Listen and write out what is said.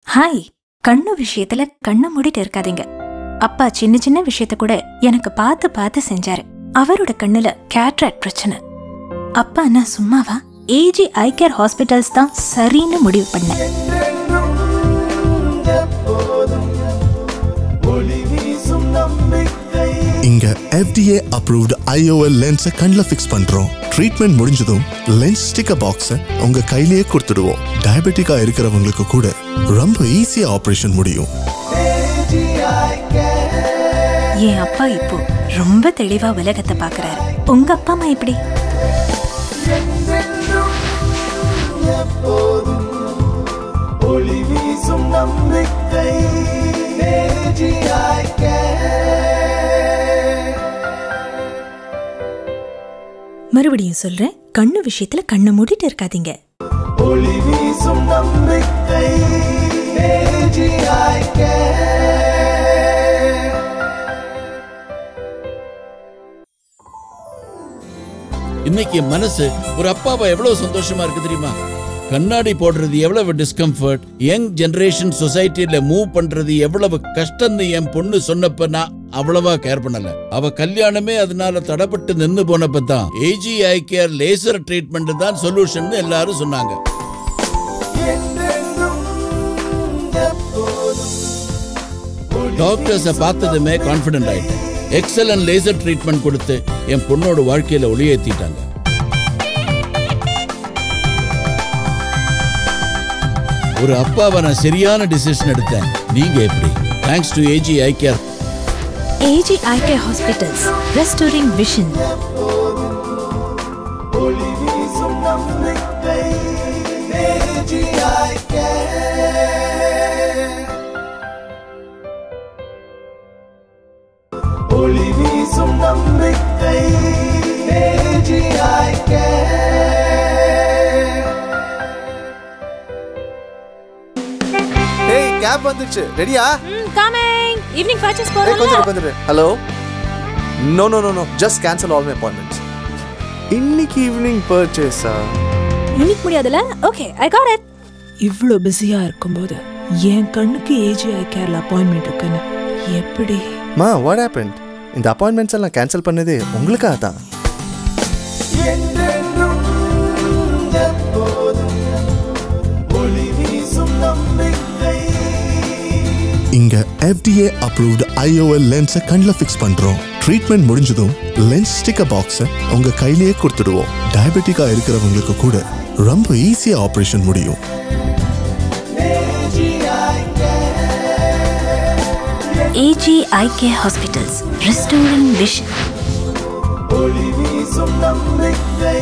Hi, கண்ணு விஷயத்துல கண்ணை மூடிட்டு இருக்காதீங்க. அப்பா சின்ன சின்ன விஷயத்த கூட எனக்கு பார்த்து பார்த்து செஞ்சாரு. அவரோட கண்ணுல கேட்ராக்ட் பிரச்சனை. அப்பா நான் சும்மாவா? ஏஜி ஐ கேர் ஹாஸ்பிட்டல்ஸ் தான் சரின்னு முடிவு பண்ணேன். இங்க FDA approved IOL lens கண்ணுல ஃபிக்ஸ் பண்றோம். ட்ரீட்மெண்ட் முடிஞ்சதும் லென்ஸ் ஸ்டிக்கர் பாக்ஸ் உங்க கையிலேயே கொடுத்துடுவோம். டயபெட்டிக்கா இருக்கிறவங்களுக்கு கூட ரொம்ப ஈஸியா ஆபரேஷன் முடியும். என் அப்பா இப்போ ரொம்ப தெளிவா உலகத்தை பாக்குறாரு. உங்க அப்பா அம்மா எப்படி? மறுபடியும் சொல்றேன், கண்ணு விஷயத்துல கண்ணை மூடிட்டு இருக்காதீங்க. இன்னைக்கு மனசு ஒரு அப்பாவா எவ்வளவு சந்தோஷமா இருக்கு தெரியுமா? கண்ணாடி போடுறது எவ்வளவு டிஸ்கம்ஃபர்ட், யங் ஜெனரேஷன் சொசைட்டில மூவ் பண்றது எவ்வளவு கஷ்டம்னு என் பொண்ணு சொன்னப்ப நான் அவ்வளவா கேர் பண்ணல. அவ கல்யாணமே அதனால தடப்பட்டு நின்னு போனப்ப தான் ஏஜி ஐ கேர் லேசர் ட்ரீட்மெண்ட் தான் சொல்யூஷன் எல்லாரும் சொன்னாங்க. டாக்டர்ஸை பார்த்ததுமே கான்ஃபிடென்ட் ஆயிட்டேன். எக்ஸலன்ட் லேசர் ட்ரீட்மெண்ட் கொடுத்து என் பொண்ணோட வாழ்க்கையில ஒளியேற்றிட்டாங்க. ஒரு அப்பாவை நான் சரியான டிசிஷன் எடுத்தேன். நீங்க எப்படி? Thanks to AG I care. AG I care hospitals, restoring vision. Gap வந்துச்சு. ரெடியா? கமிங். ஈவினிங் பர்ச்சேஸ் போறோம். கொஞ்சம். Hello. No. Just cancel all my appointments. இன்னைக்கு ஈவினிங் பர்ச்சேஸா? இன்னைக்கு முடியாதுல? Okay, I got it. இவ்ளோ பிஸியா இருக்கும்போது என் கண்ணுக்கு ஏஜி ஐ கேர்ல அப்பாயின்மெண்ட் இருக்குன்னு எப்படி? மா, what happened? இந்த அப்பாயின்மெண்ட்ஸ் எல்லாம் கேன்சல் பண்ணதே உங்களுக்காக தான். இங்க FDA approved IOL lens கண்ணுல ஃபிக்ஸ் பண்றோம். ட்ரீட்மெண்ட் முடிஞ்சதும் லென்ஸ் ஸ்டிக்கர் பாக்ஸ் உங்க கையிலேயே கொடுத்துடுவோம். டயபெட்டிக்கா இருக்கிறவங்களுக்கு கூட ரொம்ப ஈஸியா ஆபரேஷன் முடியும். ஏஜி ஐ கேர் ஹாஸ்பிட்டல்ஸ், ரெஸ்டோரிங் விஷன். ஒளி வீசும் நம்பிக்கை.